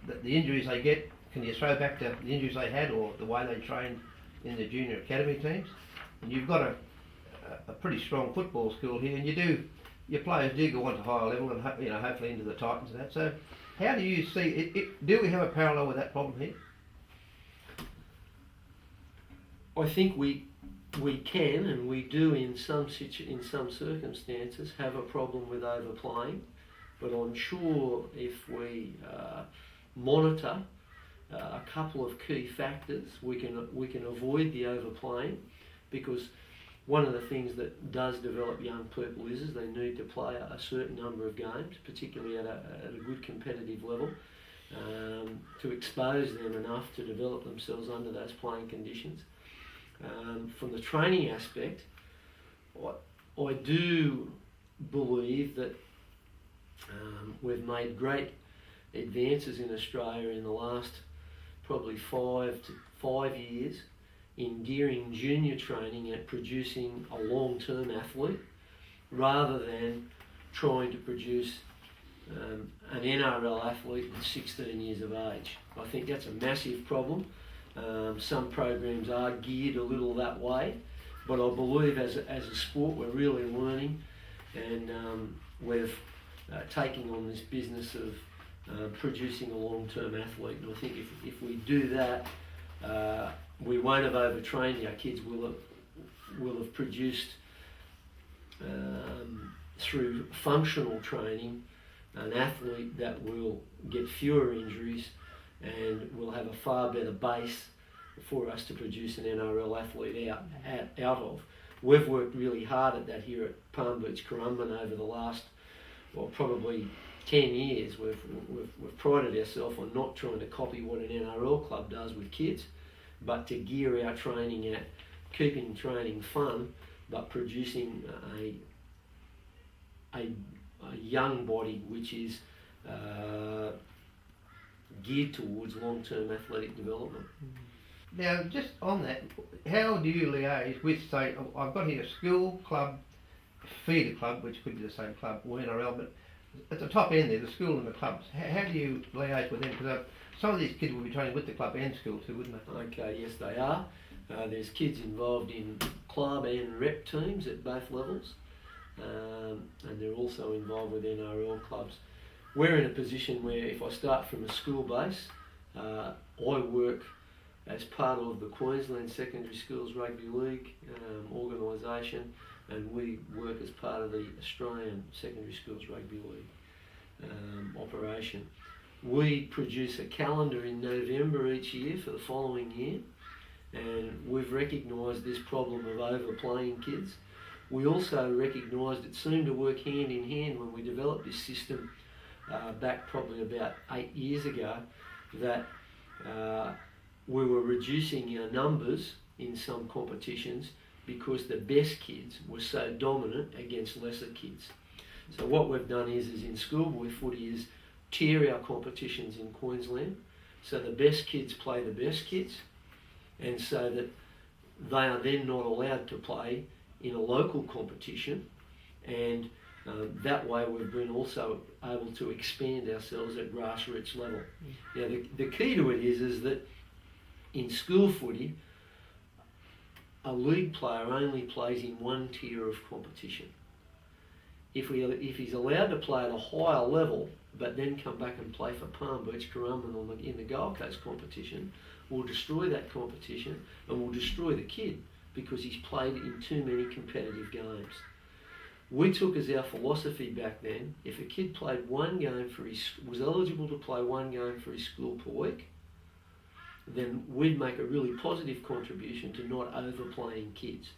the injuries they get, can you throw back to the injuries they had or the way they trained in the junior academy teams? And you've got a pretty strong football school here, and your players do go on to higher level and hopefully into the Titans and that. So how do you see it? Do we have a parallel with that problem here? I think we can, and we do in some circumstances have a problem with overplaying, but I'm sure if we monitor a couple of key factors, we can avoid the overplaying, because one of the things that does develop young people is they need to play a certain number of games, particularly at a good competitive level, to expose them enough to develop themselves under those playing conditions. From the training aspect, I do believe that we've made great advances in Australia in the last probably 5 years in gearing junior training at producing a long-term athlete rather than trying to produce an NRL athlete at 16 years of age. I think that's a massive problem. Some programs are geared a little that way, but I believe as a sport we're really learning, and we're taking on this business of producing a long-term athlete. And I think if we do that, we won't have overtrained our kids. We'll have produced through functional training an athlete that will get fewer injuries and will have a far better base for us to produce an NRL athlete out of. We've worked really hard at that here at Palm Beach Currumbin over the last, probably 10 years. We've prided ourselves on not trying to copy what an NRL club does with kids, but to gear our training at keeping training fun, but producing a young body which is geared towards long-term athletic development. Now, just on that, how do you liaise with, say, I've got here school, club, feeder club, which could be the same club, or NRL, but at the top end there, the school and the clubs, how do you liaise with them? Because some of these kids will be training with the club and school too, wouldn't they? Okay, yes they are. There's kids involved in club and rep teams at both levels, and they're also involved with NRL clubs. We're in a position where if I start from a school base, I work as part of the Queensland Secondary Schools Rugby League organisation, and we work as part of the Australian Secondary Schools Rugby League operation. We produce a calendar in November each year for the following year, and we've recognised this problem of overplaying kids. We also recognised it seemed to work hand in hand when we developed this system back probably about 8 years ago, that we were reducing our numbers in some competitions because the best kids were so dominant against lesser kids. So what we've done is in schoolboy footy is tier our competitions in Queensland, so the best kids play the best kids, and so that they are then not allowed to play in a local competition, and that way we've been also able to expand ourselves at grassroots level. Now the key to it is that in school footy, a league player only plays in one tier of competition. If he's allowed to play at a higher level, but then come back and play for Palm Beach Currumbin in the Gold Coast competition, we'll destroy that competition and we'll destroy the kid because he's played in too many competitive games. We took as our philosophy back then, if a kid played one game was eligible to play one game for his school per week, then we'd make a really positive contribution to not overplaying kids.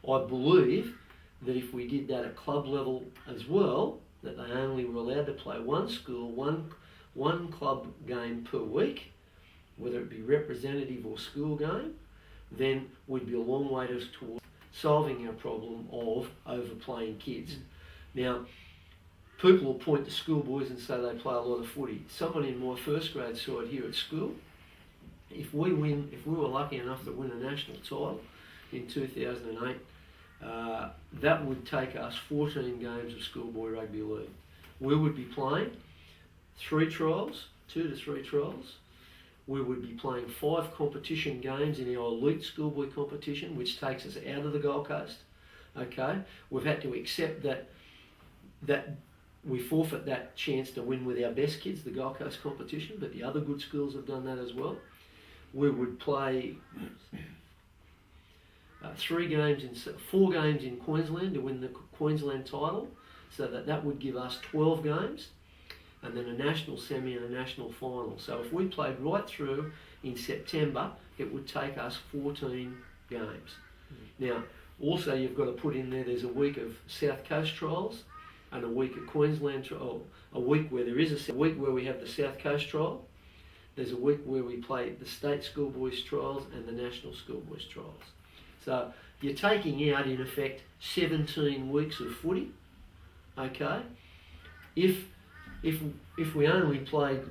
I believe that if we did that at club level as well, that they only were allowed to play one school, one club game per week, whether it be representative or school game, then we'd be a long way towards solving our problem of overplaying kids. Now, people will point to schoolboys and say they play a lot of footy. Someone in my first grade side here at school, if we were lucky enough to win a national title in 2008, that would take us 14 games of schoolboy rugby league. We would be playing 3 trials, 2 to 3 trials. We would be playing 5 competition games in our elite schoolboy competition, which takes us out of the Gold Coast. Okay, we've had to accept that we forfeit that chance to win with our best kids, the Gold Coast competition, but the other good schools have done that as well. We would play 4 games in Queensland to win the Queensland title, so that would give us 12 games, and then a national semi and a national final. So if we played right through in September, it would take us 14 games. Now, also you've got to put in there's a week of South Coast trials and a week of Queensland trial, a week where there is a week where we have the South Coast trial. There's a week where we play the state schoolboys trials and the national schoolboys trials. So you're taking out, in effect, 17 weeks of footy. Okay, if we only played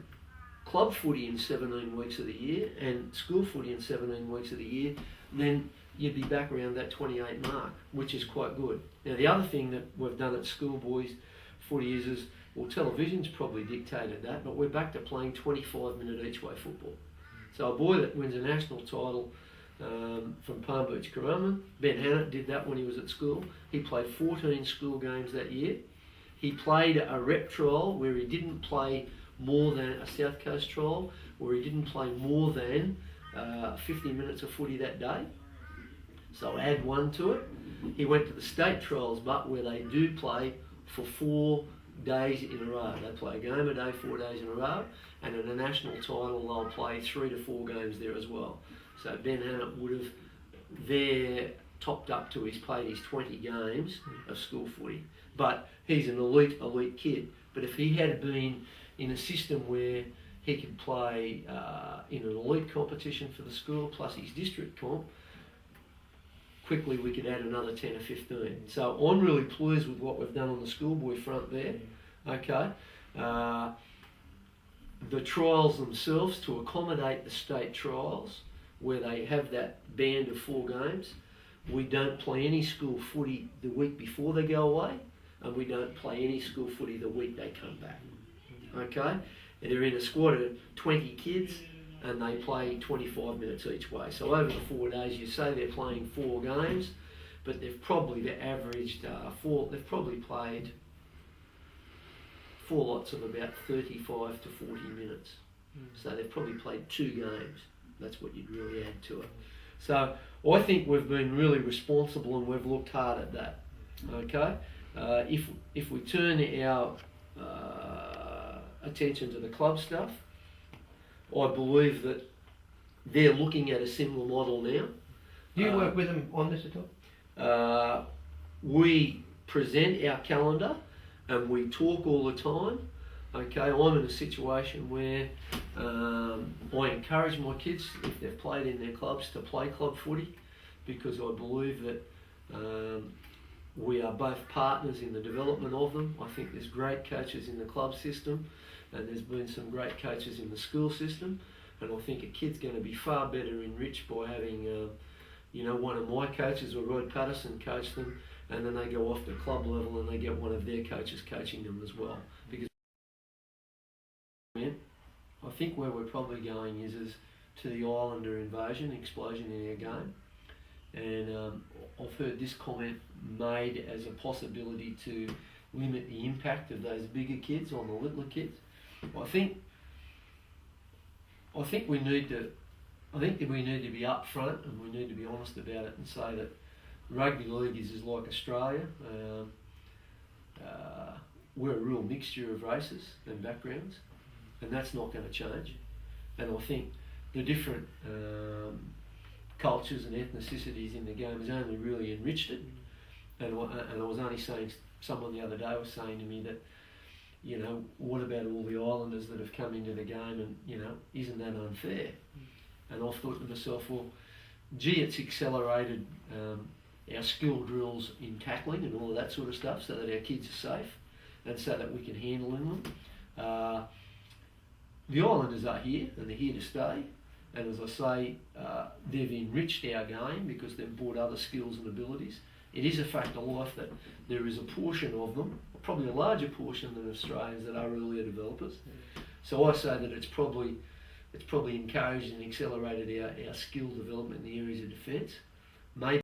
club footy in 17 weeks of the year and school footy in 17 weeks of the year, then you'd be back around that 28 mark, which is quite good. Now, the other thing that we've done at schoolboys footy is well, television's probably dictated that, but we're back to playing 25-minute each-way football. So a boy that wins a national title from Palm Beach, Currumbin, Ben Hannett did that when he was at school. He played 14 school games that year. He played a rep trial where he didn't play more than a South Coast trial, where he didn't play more than 50 minutes of footy that day. So add 1 to it. He went to the state trials, but where they do play for 4 days in a row. They play a game a day, 4 days in a row, and in a national title they'll play 3 to 4 games there as well. So Ben Hannett would have there topped up to he's played his 20 games of school footy. But he's an elite kid. But if he had been in a system where he could play in an elite competition for the school plus his district comp, quickly we could add another 10 or 15. So I'm really pleased with what we've done on the schoolboy front there. Okay. The trials themselves, to accommodate the state trials, where they have that band of 4 games, we don't play any school footy the week before they go away, and we don't play any school footy the week they come back. Okay? They're in a squad of 20 kids, and they play 25 minutes each way. So over the 4 days, you say they're playing 4 games, but they've probably averaged they've probably played 4 lots of about 35 to 40 minutes. So they've probably played 2 games. That's what you'd really add to it. So I think we've been really responsible and we've looked hard at that. Okay? If we turn our attention to the club stuff, I believe that they're looking at a similar model now. Do you work with them on this at all? We present our calendar and we talk all the time. Okay, I'm in a situation where I encourage my kids, if they've played in their clubs, to play club footy, because I believe that we are both partners in the development of them. I think there's great coaches in the club system, and there's been some great coaches in the school system, and I think a kid's going to be far better enriched by having, one of my coaches, or Rod Patison, coach them, and then they go off to club level and they get one of their coaches coaching them as well. Because I think where we're probably going is to the Islander invasion, explosion in our game. And I've heard this comment made as a possibility to limit the impact of those bigger kids on the littler kids. I think we need to be upfront and we need to be honest about it and say that rugby league is like Australia. We're a real mixture of races and backgrounds, and that's not going to change. And I think the different cultures and ethnicities in the game has only really enriched it. And I was only saying, someone the other day was saying to me that, what about all the Islanders that have come into the game, and, isn't that unfair? And I've thought to myself, well, gee, it's accelerated our skill drills in tackling and all of that sort of stuff so that our kids are safe and so that we can handle them. The Islanders are here and they're here to stay. And as I say, they've enriched our game because they've brought other skills and abilities. It is a fact of life that there is a portion of them, probably a larger portion than Australians, that are earlier developers. So I say that it's probably encouraged and accelerated our skill development in the areas of defence. Maybe